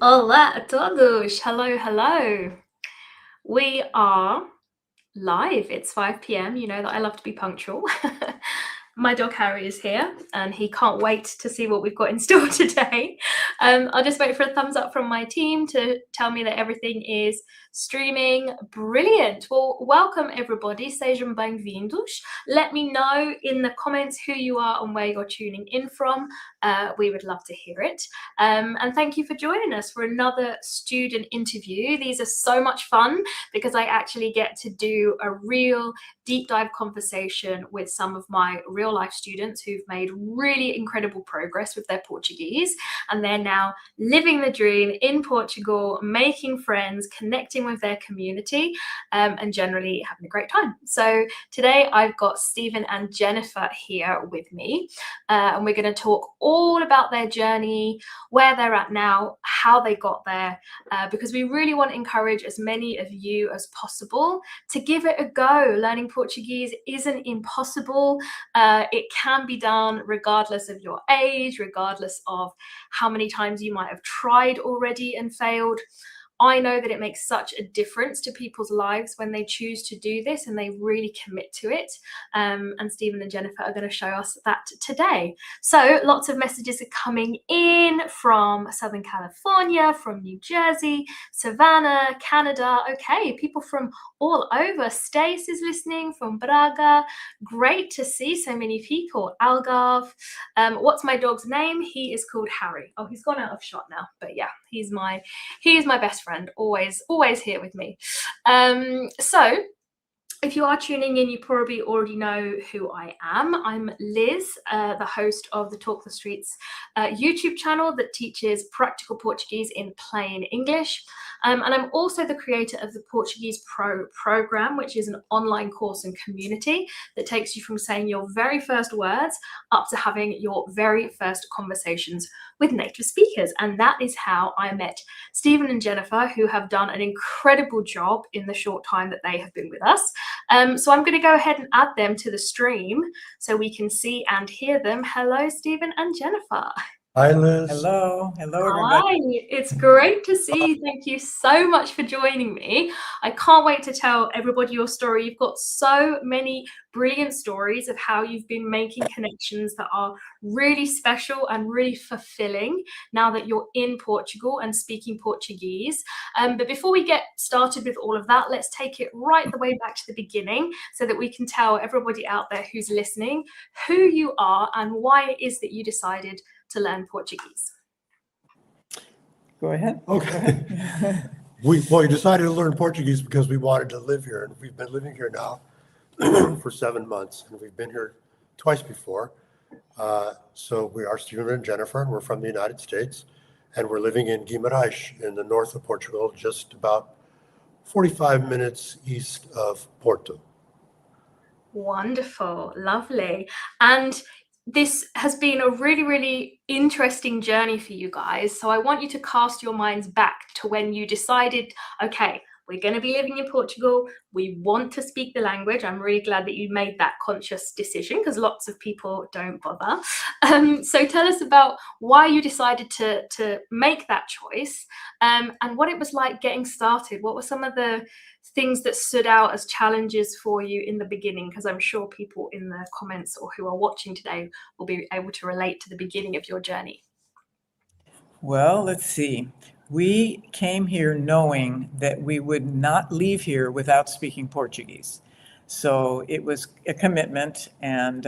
Olá a todos! Hello, hello. We are live. It's 5 p.m. You know that I love to be punctual. My dog Harry is here and he can't wait to see what we've got in store today. I'll just wait for a thumbs up from my team to tell me that everything is streaming. Brilliant. Well, welcome everybody. Sejam bem-vindos. Let me know in the comments who you are and where you're tuning in from. We would love to hear it. And thank you for joining us for another student interview. These are so much fun because I actually get to do a real deep dive conversation with some of my real life students who've made really incredible progress with their Portuguese, and they're now living the dream in Portugal, making friends, connecting with their community, and generally having a great time. So today I've got Stephen and Jennifer here with me, and we're going to talk all about their journey, where they're at now, how they got there, because we really want to encourage as many of you as possible to give it a go. Learning Portuguese isn't impossible. It can be done regardless of your age, regardless of how many times you might have tried already and failed. I know that it makes such a difference to people's lives when they choose to do this and they really commit to it. And Stephen and Jennifer are going to show us that today. So lots of messages are coming in from Southern California, from New Jersey, Savannah, Canada. Okay, people from all over. Stace is listening from Braga. Great to see so many people. Algarve. What's my dog's name? He is called Harry. Oh, he's gone out of shot now. But yeah, he's my best friend, always here with me. So if you are tuning in, you probably already know who I am. I'm Liz, the host of the Talk the Streets YouTube channel that teaches practical Portuguese in plain English. And I'm also the creator of the Portuguese Pro program, which is an online course and community that takes you from saying your very first words up to having your very first conversations with native speakers. And that is how I met Stephen and Jennifer, who have done an incredible job in the short time that they have been with us. So I'm going to go ahead and add them to the stream so we can see and hear them. Hello, Stephen and Jennifer. Hi, Liz. Hello, everybody. Hi, it's great to see you. Thank you so much for joining me. I can't wait to tell everybody your story. You've got so many brilliant stories of how you've been making connections that are really special and really fulfilling now that you're in Portugal and speaking Portuguese. But before we get started with all of that, let's take it right the way back to the beginning so that we can tell everybody out there who's listening who you are and why it is that you decided to learn Portuguese. Go ahead. Okay. We decided to learn Portuguese because we wanted to live here, and we've been living here now for 7 months, and we've been here twice before. So we are Stephen and Jennifer, and we're from the United States, and we're living in Guimarães in the north of Portugal, just about 45 minutes east of Porto. Wonderful, lovely. And this has been a really, really interesting journey for you guys. So I want you to cast your minds back to when you decided, okay, we're going to be living in Portugal. We want to speak the language. I'm really glad that you made that conscious decision because lots of people don't bother. So tell us about why you decided to make that choice, and what it was like getting started. What were some of the things that stood out as challenges for you in the beginning? Because I'm sure people in the comments or who are watching today will be able to relate to the beginning of your journey. Well, let's see. We came here knowing that we would not leave here without speaking Portuguese. So it was a commitment, and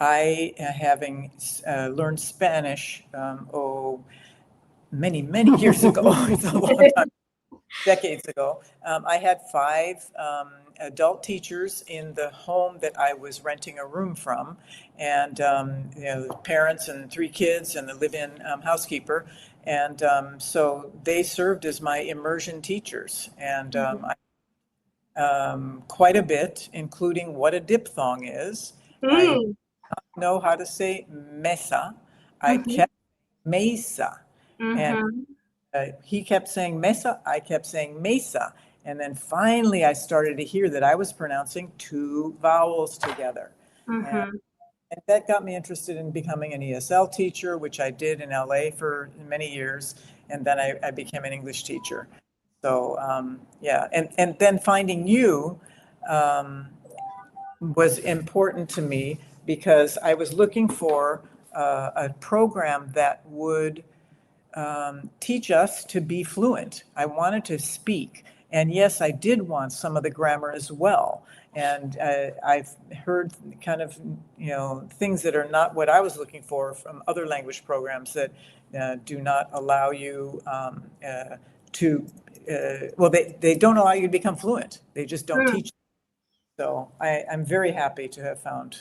I, having learned Spanish, many years ago, it's a long time, decades ago, I had 5 adult teachers in the home that I was renting a room from, and parents and 3 kids and the live-in housekeeper, and so they served as my immersion teachers, and quite a bit, including what a diphthong is. I know how to say mesa. I kept mesa, and he kept saying mesa, I kept saying mesa. And then finally I started to hear that I was pronouncing 2 vowels together. And that got me interested in becoming an ESL teacher, which I did in LA for many years. and then I became an English teacher. So yeah, and then finding you was important to me because I was looking for a program that would teach us to be fluent. I wanted to speak. And yes, I did want some of the grammar as well. And I've heard kind of, things that are not what I was looking for from other language programs that do not allow you they don't allow you to become fluent. They just don't teach. So I'm very happy to have found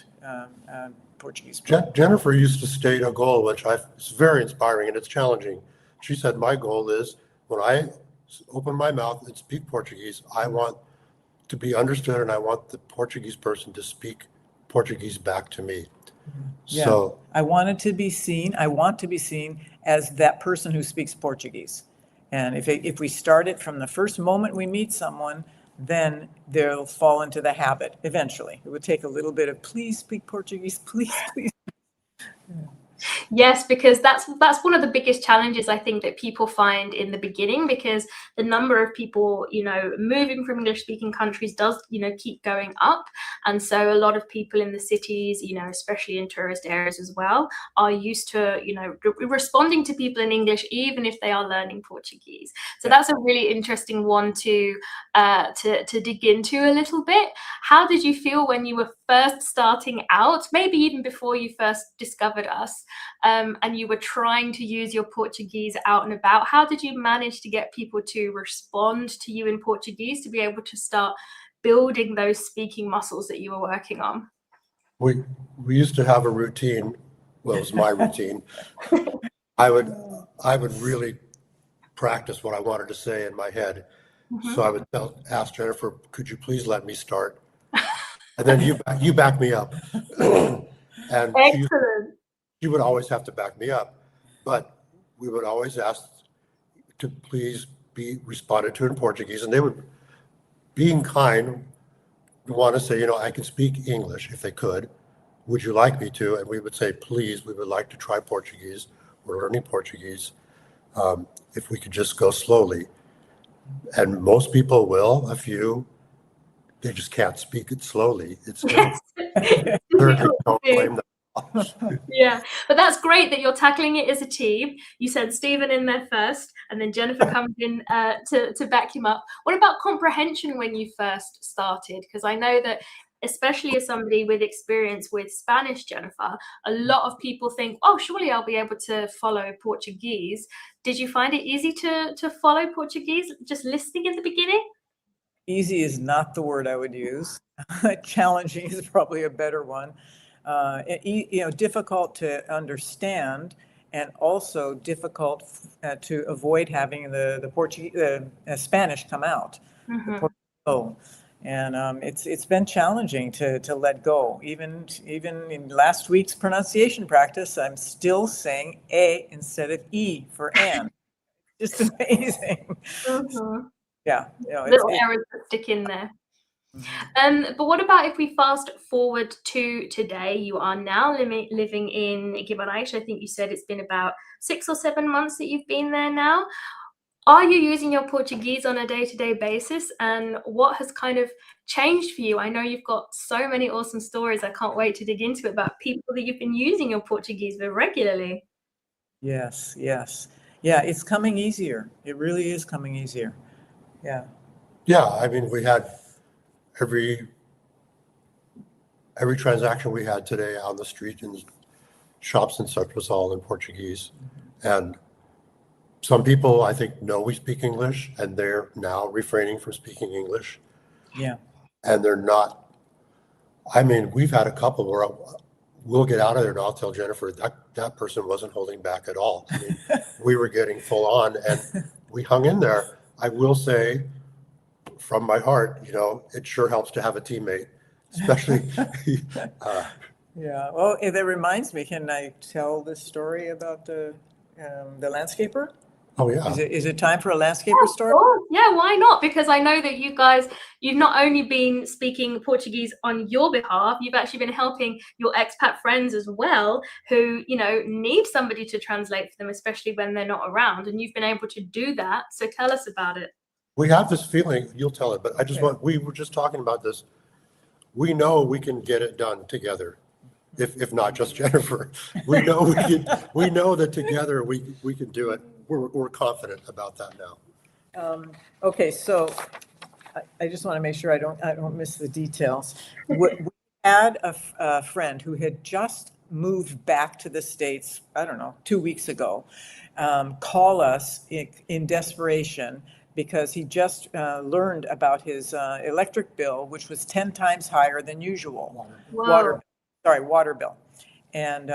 Portuguese. Jennifer used to state a goal, which is very inspiring and it's challenging. She said, my goal is when I open my mouth and speak Portuguese, I want to be understood and I want the Portuguese person to speak Portuguese back to me. Yeah. So I want to be seen as that person who speaks Portuguese. And if we start it from the first moment we meet someone, then they'll fall into the habit eventually. It would take a little bit of, please speak Portuguese, please. Yes, because that's one of the biggest challenges I think that people find in the beginning, because the number of people, moving from English speaking countries does, keep going up. And so a lot of people in the cities, especially in tourist areas as well, are used to, responding to people in English, even if they are learning Portuguese. So that's a really interesting one to dig into a little bit. How did you feel when you were first starting out, maybe even before you first discovered us? And you were trying to use your Portuguese out and about? How did you manage to get people to respond to you in Portuguese, to be able to start building those speaking muscles that you were working on? we used to have a routine. Well, it was my routine. I would really practice what I wanted to say in my head. Mm-hmm. So I would ask Jennifer, could you please let me start? And then you back me up. And excellent. She would always have to back me up, but we would always ask to please be responded to in Portuguese, and they would, being kind, want to say, I can speak English if they could. Would you like me to? And we would say, please, we would like to try Portuguese. We're learning Portuguese. If we could just go slowly. And most people will, a few, they just can't speak it slowly. It's don't blame them. Yeah, but that's great that you're tackling it as a team. You said Stephen in there first, and then Jennifer comes in to back him up. What about comprehension when you first started? Because I know that, especially as somebody with experience with Spanish, Jennifer, a lot of people think, oh, surely I'll be able to follow Portuguese. Did you find it easy to follow Portuguese, just listening in the beginning? Easy is not the word I would use. Challenging is probably a better one. Difficult to understand, and also difficult to avoid having the Portuguese, Spanish come out. Mm-hmm. And it's been challenging to let go. Even in last week's pronunciation practice, I'm still saying "a" instead of "e" for "and." Just amazing. Mm-hmm. Yeah, little errors that stick in there. But what about if we fast forward to today? You are now living in Guimarães. I think you said it's been about 6 or 7 months that you've been there now. Are you using your Portuguese on a day-to-day basis? And what has kind of changed for you? I know you've got so many awesome stories. I can't wait to dig into it about people that you've been using your Portuguese with regularly. Yes. Yeah, it's coming easier. It really is coming easier. Yeah. Yeah, I mean, we had every transaction we had today on the street in shops and such was all in Portuguese. And some people, I think, know we speak English, and they're now refraining from speaking English. Yeah. And they're not. I mean, we've had a couple where we'll get out of there and I'll tell Jennifer that person wasn't holding back at all. I mean, we were getting full on, and we hung in there. I will say, from my heart, it sure helps to have a teammate, especially. Yeah. Well, that reminds me. Can I tell this story about the landscaper? Oh, yeah. Is it time for a landscaper story? Yeah, why not? Because I know that you guys, you've not only been speaking Portuguese on your behalf, you've actually been helping your expat friends as well, who, you know, need somebody to translate for them, especially when they're not around. And you've been able to do that. So tell us about it. We have this feeling, you'll tell it, but I just want, we were just talking about this. We know we can get it done together. If not just Jennifer, we know we know that together we can do it. We're confident about that now. Okay, so I just want to make sure I don't miss the details. We had a friend who had just moved back to the States, I don't know, 2 weeks ago, call us in desperation because he just learned about his electric bill, which was 10 times higher than usual. Water bill. And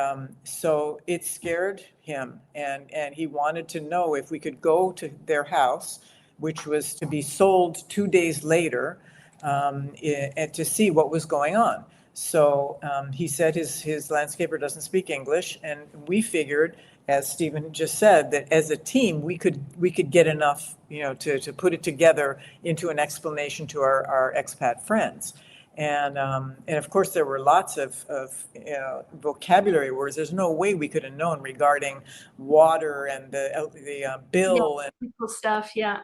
so it scared him, and he wanted to know if we could go to their house, which was to be sold 2 days later, and to see what was going on. So he said his landscaper doesn't speak English, and we figured, as Stephen just said, that as a team we could get enough, you know, to put it together into an explanation to our expat friends. And of course, there were lots of vocabulary words. There's no way we could have known regarding water and the bill and people stuff. Yeah.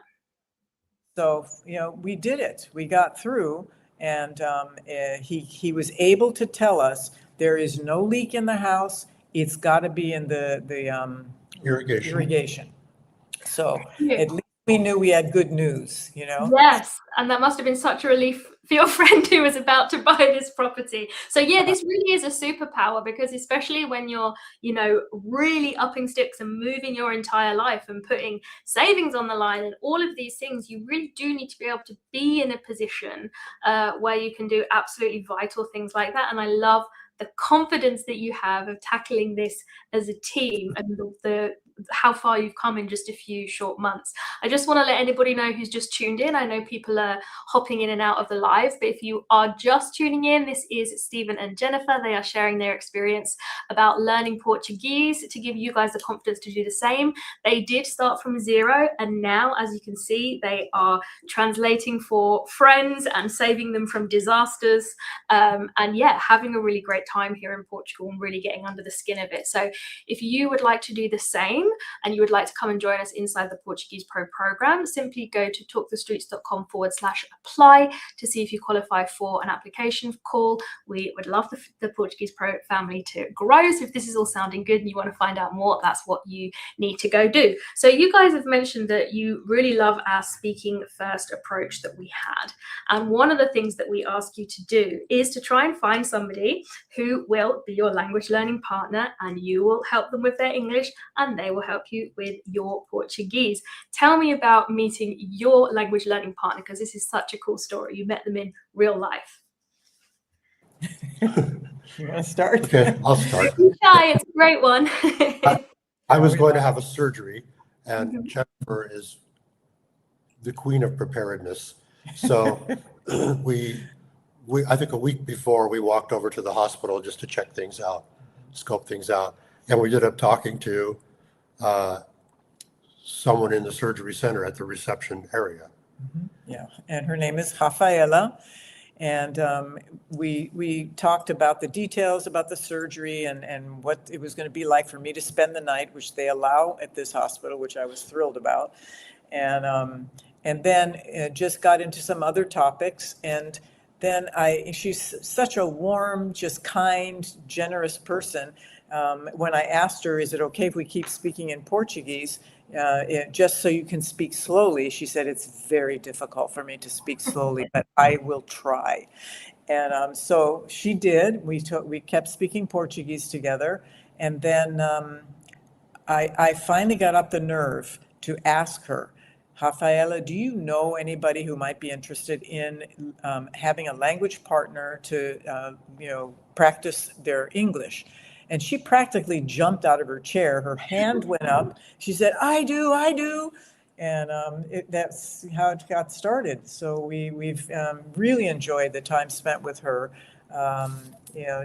So, you know, we did it. We got through, and he was able to tell us there is no leak in the house. It's got to be in the irrigation. So at least we knew we had good news, you know? Yes, and that must have been such a relief for your friend who was about to buy this property. So yeah, this really is a superpower, because especially when you're, you know, really upping sticks and moving your entire life and putting savings on the line and all of these things, you really do need to be able to be in a position where you can do absolutely vital things like that. And I love the confidence that you have of tackling this as a team, and the how far you've come in just a few short months. I just want to let anybody know who's just tuned in. I know people are hopping in and out of the live, but if you are just tuning in, this is Stephen and Jennifer. They are sharing their experience about learning Portuguese to give you guys the confidence to do the same. They did start from zero, and now, as you can see, they are translating for friends and saving them from disasters. And yeah, having a really great time here in Portugal and really getting under the skin of it. So if you would like to do the same and you would like to come and join us inside the Portuguese Pro program, simply go to talkthestreets.com/apply to see if you qualify for an application call. We would love the Portuguese Pro family to grow. So if this is all sounding good and you want to find out more, that's what you need to go do. So you guys have mentioned that you really love our speaking first approach that we had. And one of the things that we ask you to do is to try and find somebody who will be your language learning partner, and you will help them with their English and they will help you with your Portuguese. Tell me about meeting your language learning partner, because this is such a cool story. You met them in real life. You want to start? Okay, I'll start. It's a great one. I was going to have a surgery, and Jennifer is the queen of preparedness. So I think a week before, we walked over to the hospital just to check things out, scope things out. And we ended up talking to someone in the surgery center at the reception area. Yeah, and her name is Rafaela. And we talked about the details about the surgery and what it was going to be like for me to spend the night, which they allow at this hospital, which I was thrilled about. And then just got into some other topics. And then she's such a warm, just kind, generous person. When I asked her, is it okay if we keep speaking in Portuguese, just so you can speak slowly, she said, it's very difficult for me to speak slowly, but I will try. And so she did. We kept speaking Portuguese together. And then I finally got up the nerve to ask her, Rafaela, do you know anybody who might be interested in having a language partner to, practice their English? And she practically jumped out of her chair. Her hand went up. She said, I do. And that's how it got started. So we've really enjoyed the time spent with her.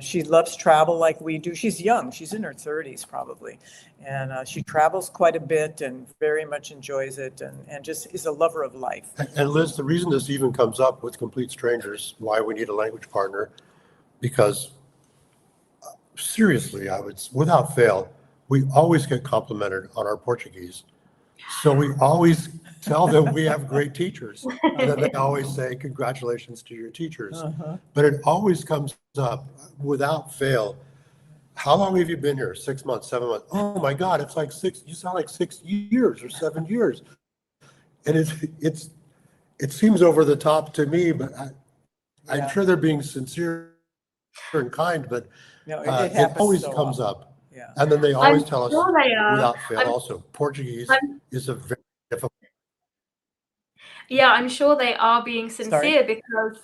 She loves travel like we do. She's young. She's in her 30s probably. And she travels quite a bit and very much enjoys it and just is a lover of life. And Liz, the reason this even comes up with complete strangers, why we need a language partner, because seriously, without fail, we always get complimented on our Portuguese. So we always tell them we have great teachers. And then they always say, congratulations to your teachers. But it always comes up without fail. How long have you been here? 6 months, 7 months? Oh my God, it's like you sound like 6 years or 7 years. And it seems over the top to me, but I'm sure they're being sincere and kind, but it always comes up. Yeah. And then they always I'm tell us sure they are. without fail also, Portuguese is a very difficult. Yeah, I'm sure they are being sincere. Sorry? Because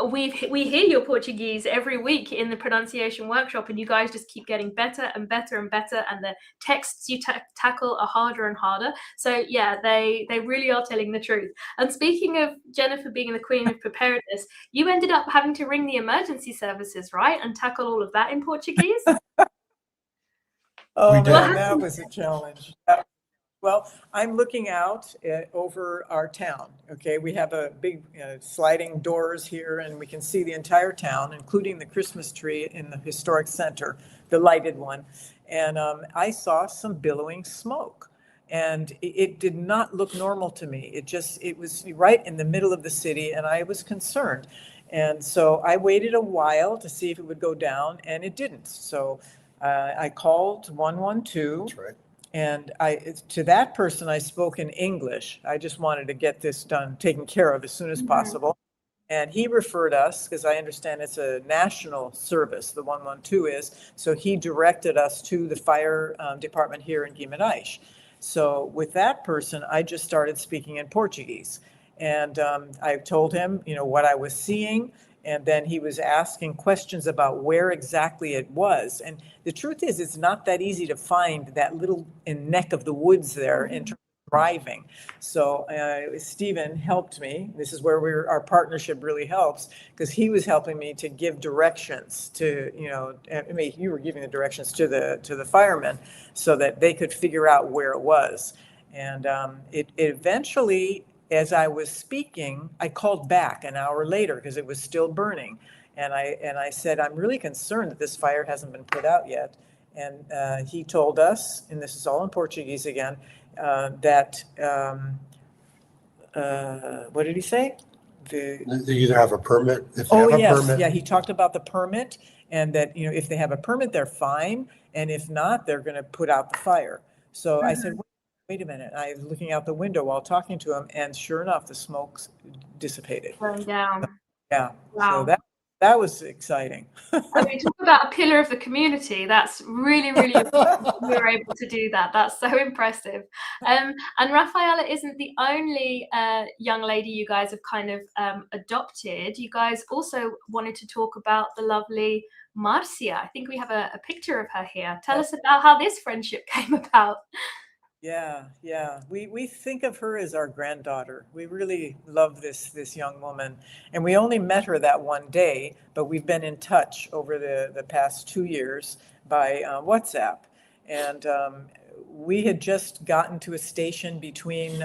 we hear your Portuguese every week in the pronunciation workshop, and you guys just keep getting better and better and better, and the texts you tackle are harder and harder. So yeah, they really are telling the truth. And speaking of Jennifer being the queen of preparedness, you ended up having to ring the emergency services, right, and tackle all of that in Portuguese? Oh We did. man, that was a challenge. Well, I'm looking out over our town. Okay, we have a big sliding doors here, and we can see the entire town, including the Christmas tree in the historic center, the lighted one. And I saw some billowing smoke, and it did not look normal to me. It was right in the middle of the city, and I was concerned. And so I waited a while to see if it would go down, and it didn't. So I called 112. That's right. And to that person, I spoke in English. I just wanted to get this done, taken care of as soon as possible. And he referred us, because I understand it's a national service, the 112 is. So he directed us to the fire department here in Guimarães. So with that person, I just started speaking in Portuguese. And I told him, what I was seeing. And then he was asking questions about where exactly it was. And the truth is, it's not that easy to find that little neck of the woods there in terms of driving. So Stephen helped me. This is where our partnership really helps, because he was helping me to give directions to, you were giving the directions to the firemen so that they could figure out where it was. And it eventually, as I was speaking, I called back an hour later because it was still burning. And I said, I'm really concerned that this fire hasn't been put out yet. And he told us, and this is all in Portuguese again, that, what did he say? They either have a permit, if they have a permit. Yeah, he talked about the permit, and that, if they have a permit, they're fine. And if not, they're going to put out the fire. So I said, wait a minute. I was looking out the window while talking to him, and sure enough, the smoke dissipated. Going down. Yeah. Wow. So that was exciting. I mean, talk about a pillar of the community. That's really, really important that we were able to do that. That's so impressive. And Rafaela isn't the only young lady you guys have kind of adopted. You guys also wanted to talk about the lovely Marcia. I think we have a picture of her here. Tell us about how this friendship came about. Yeah. We think of her as our granddaughter. We really love this young woman. And we only met her that one day, but we've been in touch over the past 2 years by WhatsApp. And we had just gotten to a station between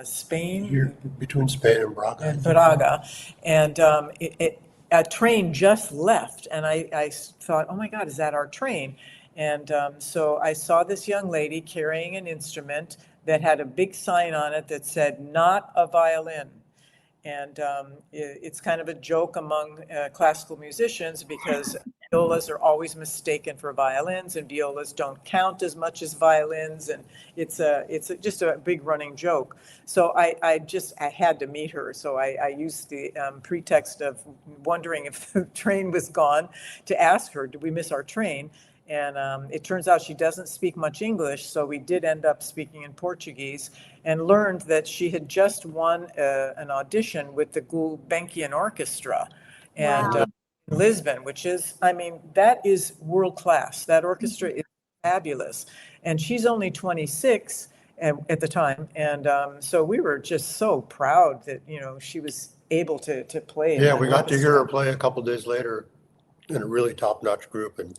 Spain. Between Spain and Braga. And a train just left. And I thought, oh my God, is that our train? And so I saw this young lady carrying an instrument that had a big sign on it that said, not a violin. And it's kind of a joke among classical musicians, because violas are always mistaken for violins, and violas don't count as much as violins. And it's just a big running joke. So I had to meet her. So I used the pretext of wondering if the train was gone to ask her, did we miss our train? And it turns out she doesn't speak much English, so we did end up speaking in Portuguese, and learned that she had just won an audition with the Gulbenkian Orchestra and in Lisbon, which is, that is world class. That orchestra is fabulous. And she's only 26 at the time. And so we were just so proud that, she was able to play. Yeah, we got to hear her play a couple days later in a really top-notch group, and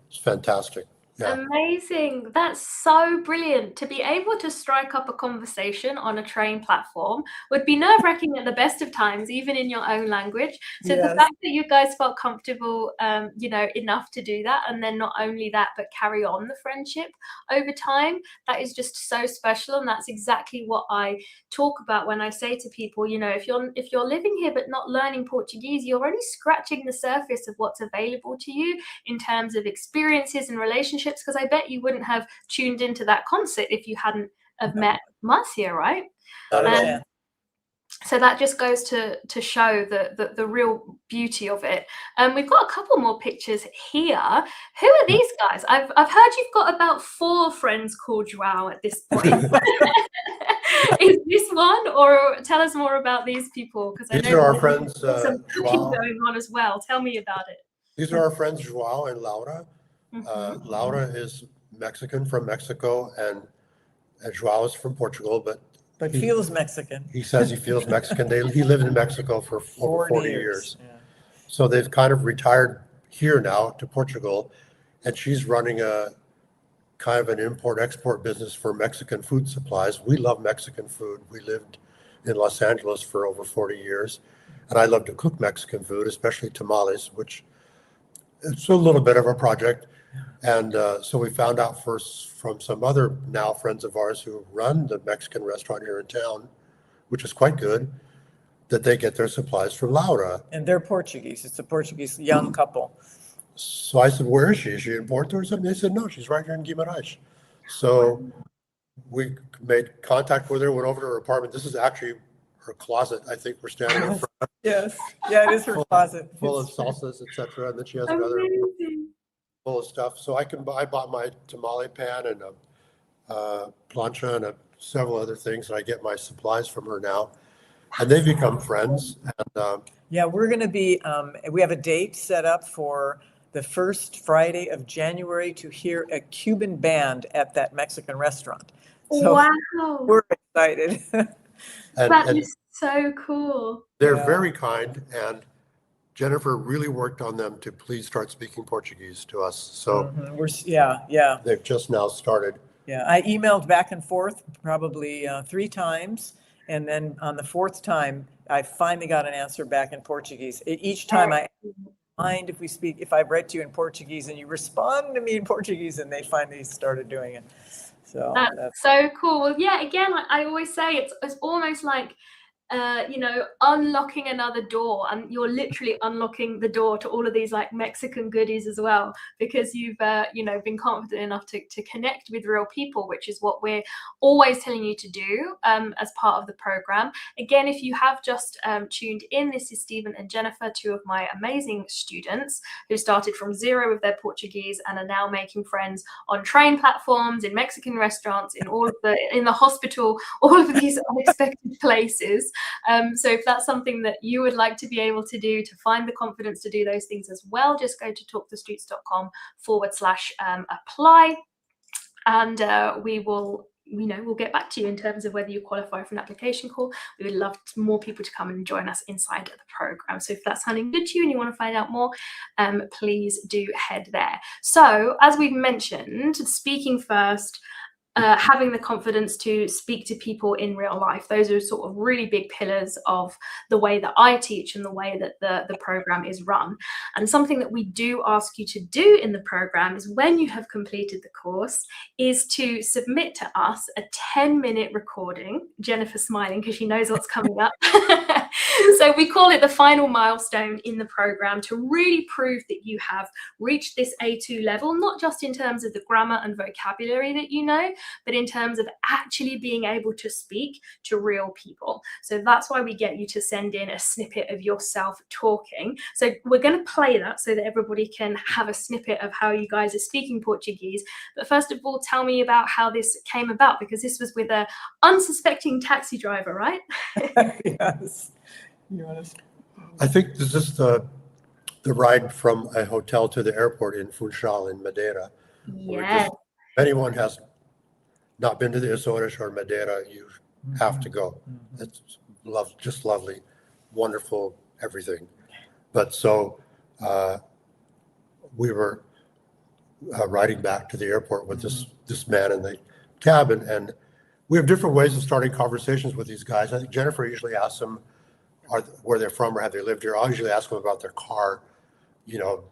it's fantastic. Yeah. Amazing. That's so brilliant. To be able to strike up a conversation on a train platform would be nerve-wracking at the best of times, even in your own language. So the fact that you guys felt comfortable, enough to do that, and then not only that, but carry on the friendship over time, that is just so special. And that's exactly what I talk about when I say to people, if you're living here but not learning Portuguese, you're only scratching the surface of what's available to you in terms of experiences and relationships, because I bet you wouldn't have tuned into that concert if you hadn't have met Marcia, right? So that just goes to show the real beauty of it. We've got a couple more pictures here. Who are these guys? I've heard you've got about 4 friends called Joao at this point. Is this one, or tell us more about these people? Because I know these are our friends, some cooking Joao. going on as well. Tell me about it. These are our friends Joao and Laura. Laura is Mexican from Mexico, and Joao is from Portugal, but he feels Mexican. He says he feels Mexican. He lived in Mexico for over 40 years. Yeah. So they've kind of retired here now to Portugal, and she's running a kind of an import-export business for Mexican food supplies. We love Mexican food. We lived in Los Angeles for over 40 years, and I love to cook Mexican food, especially tamales, which it's a little bit of a project. And so we found out first from some other now friends of ours who run the Mexican restaurant here in town, which is quite good, that they get their supplies from Laura. And they're Portuguese. It's a Portuguese young couple. So I said, where is she? Is she in Porto or something? They said, no, she's right here in Guimarães. So we made contact with her, went over to her apartment. This is actually her closet. I think we're standing in front. Yes. Yeah, it is her closet. Full of salsas, etc. And then she has another full of stuff. So I bought my tamale pan and a plancha and several other things, and I get my supplies from her now, and they've become friends. And yeah, we're going to be. We have a date set up for the first Friday of January to hear a Cuban band at that Mexican restaurant. So wow, we're excited. That is so cool. They're very kind, and Jennifer really worked on them to please start speaking Portuguese to us. So they've just now started. Yeah, I emailed back and forth probably 3 times. And then on the 4th time, I finally got an answer back in Portuguese. Each time I mind if I read to you in Portuguese and you respond to me in Portuguese, and they finally started doing it. So that's so cool. Well, yeah, again, I always say it's almost like unlocking another door, and you're literally unlocking the door to all of these like Mexican goodies as well, because you've been confident enough to connect with real people, which is what we're always telling you to do as part of the program. Again, if you have just tuned in, this is Stephen and Jennifer, 2 of my amazing students who started from 0 with their Portuguese and are now making friends on train platforms, in Mexican restaurants, in the hospital, all of these unexpected places. So if that's something that you would like to be able to do, to find the confidence to do those things as well, just go to talkthestreets.com/apply, and we'll get back to you in terms of whether you qualify for an application call. We would love more people to come and join us inside the program. So if that's sounding good to you and you want to find out more, please do head there. So as we've mentioned, speaking first, having the confidence to speak to people in real life. Those are sort of really big pillars of the way that I teach and the way that the program is run. And something that we do ask you to do in the program is, when you have completed the course, is to submit to us a 10-minute recording. Jennifer's smiling because she knows what's coming up. So we call it the final milestone in the program, to really prove that you have reached this A2 level, not just in terms of the grammar and vocabulary that you know, but in terms of actually being able to speak to real people. So that's why we get you to send in a snippet of yourself talking. So we're going to play that so that everybody can have a snippet of how you guys are speaking Portuguese. But first of all, tell me about how this came about, because this was with an unsuspecting taxi driver, right? Yes. I think this is the ride from a hotel to the airport in Funchal in Madeira. Yes. If anyone has not been to the Azores or Madeira, you have to go. It's just lovely. wonderful, everything. But so we were riding back to the airport with this man in the cabin, and we have different ways of starting conversations with these guys. I think Jennifer usually asks them where they're from or have they lived here. I'll usually ask them about their car. You know,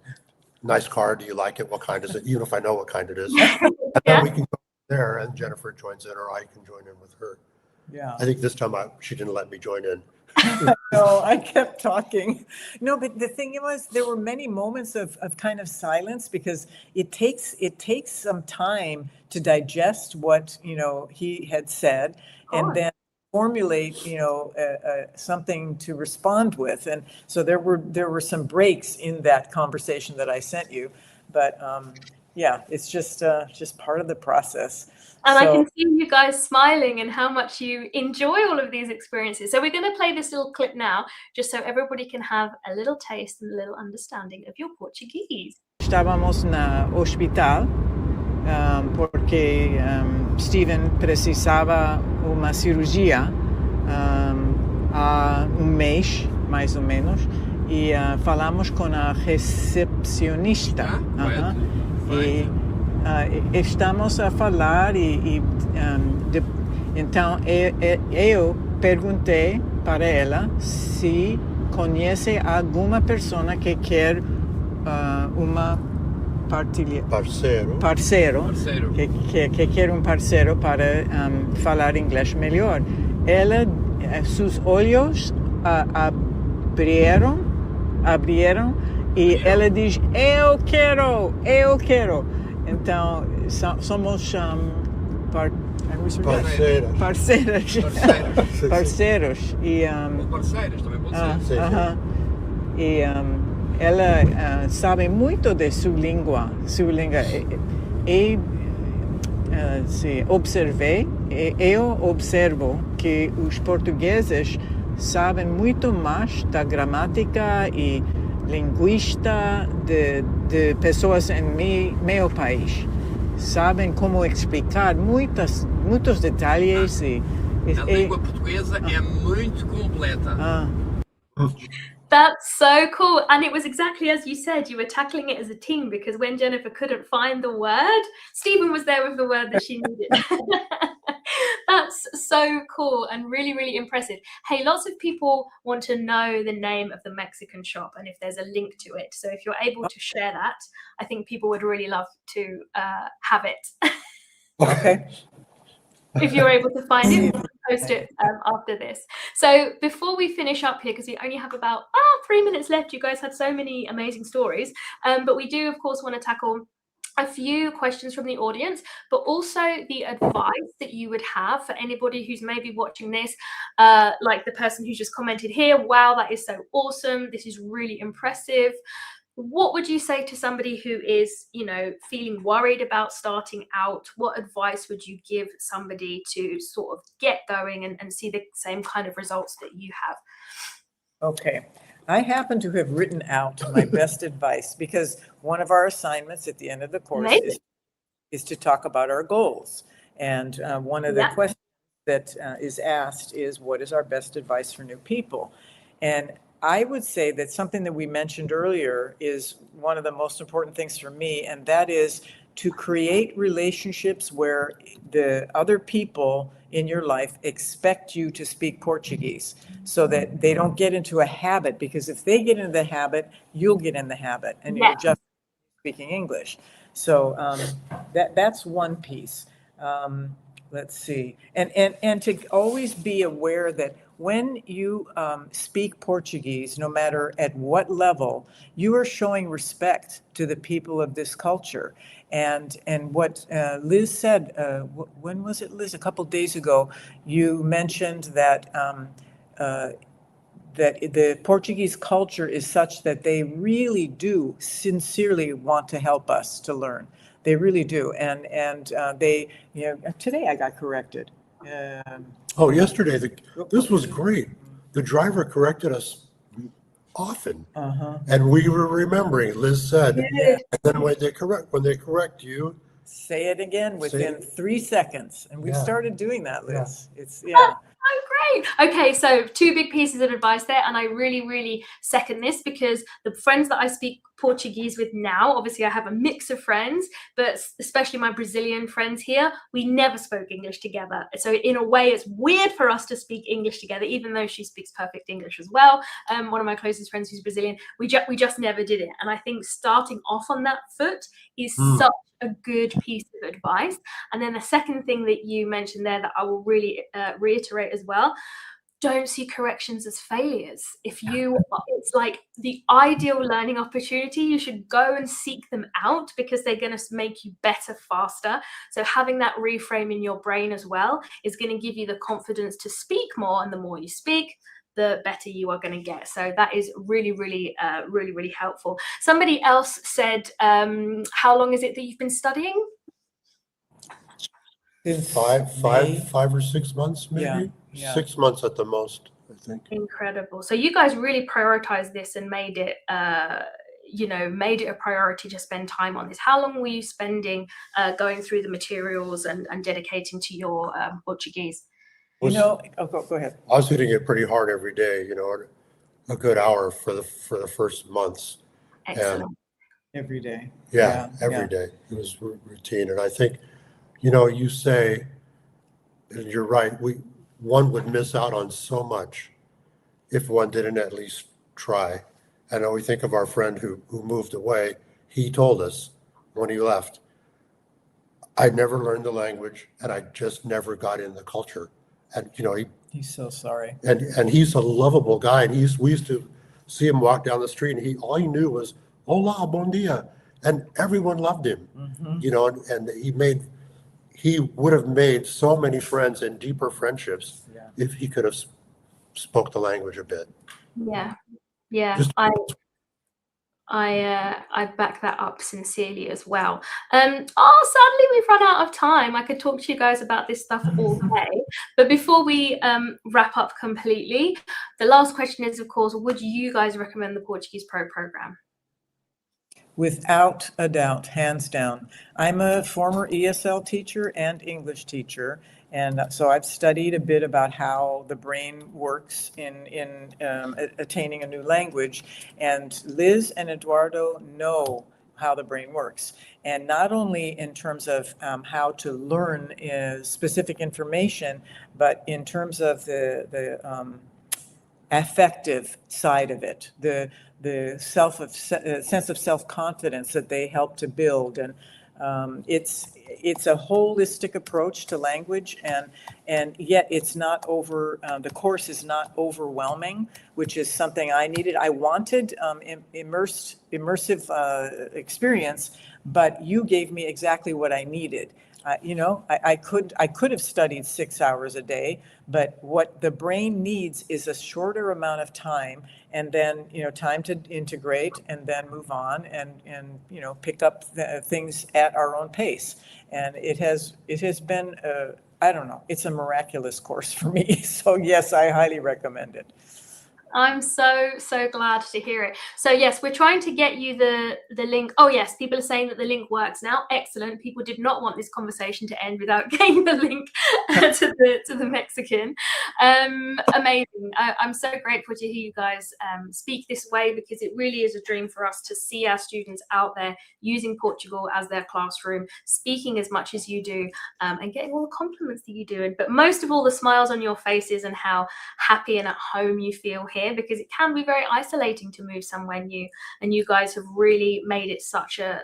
nice car. Do you like it? What kind is it? Even if I know what kind it is. And then we can go there, and Jennifer joins in, or I can join in with her. Yeah. I think this time she didn't let me join in. No, I kept talking. No, but the thing was, there were many moments of kind of silence because it takes some time to digest what, he had said and then formulate, something to respond with. And so there were some breaks in that conversation that I sent you. But yeah, it's just part of the process. And I can see you guys smiling and how much you enjoy all of these experiences. So we're going to play this little clip now, just so everybody can have a little taste and a little understanding of your Portuguese. Estávamos na hospital porque Steven precisava uma cirurgia há mês, mais ou menos, e falamos com a recepcionista. E estamos a falar então eu perguntei para ela se conhece alguma pessoa que quer uma parceiro que quer um parceiro para falar inglês melhor. Seus olhos abriram e ela diz eu quero. Então, somos parceiros. E, ou parceiras, também pode ser. E ela sabe muito de sua língua. E eu observo que os portugueses sabem muito mais da gramática e linguista de pessoas em meu país. Sabem como explicar muitos detalhes. A língua portuguesa é muito completa. That's so cool. And it was exactly as you said, you were tackling it as a team, because when Jennifer couldn't find the word, Stephen was there with the word that she needed. That's so cool and really, really impressive. Hey, lots of people want to know the name of the Mexican shop and if there's a link to it. So if you're able to share that, I think people would really love to have it. Okay. If you're able to find it, we'll post it after this. So before we finish up here, because we only have about 3 minutes left, you guys had so many amazing stories, but we do, of course, want to tackle a few questions from the audience, but also the advice that you would have for anybody who's maybe watching this, like the person who's just commented here, wow, that is so awesome. This is really impressive. What would you say to somebody who is, feeling worried about starting out? What advice would you give somebody to sort of get going and see the same kind of results that you have? Okay. I happen to have written out my best advice because one of our assignments at the end of the course is to talk about our goals. And one of the questions that is asked is, what is our best advice for new people? And I would say that something that we mentioned earlier is one of the most important things for me, and that is to create relationships where the other people in your life expect you to speak Portuguese so that they don't get into a habit, because if they get into the habit, you'll get in the habit and you're just speaking English. So that's one piece. Let's see. And to always be aware that when you speak Portuguese, no matter at what level, you are showing respect to the people of this culture. And what Liz said, when was it, Liz? A couple days ago, you mentioned that that the Portuguese culture is such that they really do sincerely want to help us to learn. They really do. And they, today I got corrected. Yesterday, this was great. The driver corrected us often, and we were remembering. Liz said, and then when they correct you, say it again within 3 seconds. And we started doing that, Liz. It's Oh, great. Okay, so two big pieces of advice there, and I really, really second this because the friends that I speak Portuguese with now, obviously I have a mix of friends, but especially my Brazilian friends here, we never spoke English together. So in a way, it's weird for us to speak English together, even though she speaks perfect English as well. One of my closest friends who's Brazilian, we just never did it. And I think starting off on that foot is such a good piece of advice. And then the second thing that you mentioned there that I will really reiterate as well, don't see corrections as failures. If you, it's like the ideal learning opportunity, you should go and seek them out because they're going to make you better faster. So having that reframe in your brain as well is going to give you the confidence to speak more, and the more you speak, the better you are going to get. So that is really, really, really helpful. Somebody else said, how long is it that you've been studying? Since Five or 6 months, maybe? Yeah. 6 months at the most, I think. Incredible. So you guys really prioritized this and made it, made it a priority to spend time on this. How long were you spending going through the materials and dedicating to your Portuguese? Go ahead. I was hitting it pretty hard every day, a good hour for the first months. Excellent. Every day. Every day. It was routine. And I think, you say, and you're right, one would miss out on so much if one didn't at least try. I know we think of our friend who moved away. He told us when he left, I never learned the language and I just never got in the culture. And, He's so sorry. And he's a lovable guy. And we used to see him walk down the street and all he knew was, hola, bon dia. And everyone loved him, and he would have made so many friends and deeper friendships if he could have spoke the language a bit. Yeah. I back that up sincerely as well. Sadly we've run out of time. I could talk to you guys about this stuff all day, but before we wrap up completely, the last question is, of course, would you guys recommend the Portuguese Pro program? Without a doubt, hands down. I'm a former ESL teacher and English teacher, and so I've studied a bit about how the brain works in attaining a new language. And Liz and Eduardo know how the brain works, and not only in terms of how to learn specific information, but in terms of the affective side of it, the sense of self-confidence that they help to build. And it's a holistic approach to language, and yet it's not the course is not overwhelming, which is something I needed. I wanted immersive experience, but you gave me exactly what I needed. I could have studied 6 hours a day, but what the brain needs is a shorter amount of time, and then time to integrate, and then move on and pick up things at our own pace. And it has been I don't know, it's a miraculous course for me. So yes, I highly recommend it. I'm so glad to hear it. So yes, we're trying to get you the link. Oh yes, people are saying that the link works now. Excellent. People did not want this conversation to end without getting the link to the Mexican. Amazing. I'm so grateful to hear you guys speak this way, because it really is a dream for us to see our students out there using Portugal as their classroom, speaking as much as you do, and getting all the compliments that you do, but most of all the smiles on your faces and how happy and at home you feel here, because it can be very isolating to move somewhere new, and you guys have really made it such an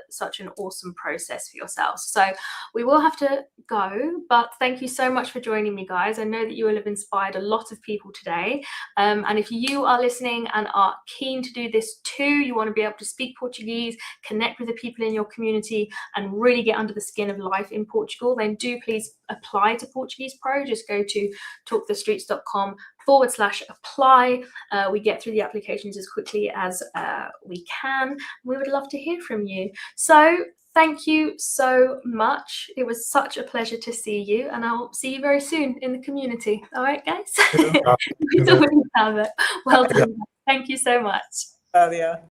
awesome process for yourselves. So we will have to go, but thank you so much for joining me, guys. I know that you will have inspired a lot of people today, and if you are listening and are keen to do this too, you want to be able to speak Portuguese, connect with the people in your community, and really get under the skin of life in Portugal, then do please apply to Portuguese Pro. Just go to talkthestreets.com/apply. We get through the applications as quickly as we can. We would love to hear from you. So thank you so much. It was such a pleasure to see you, and I'll see you very soon in the community. All right, guys? Well done. Thank you so much. Alia.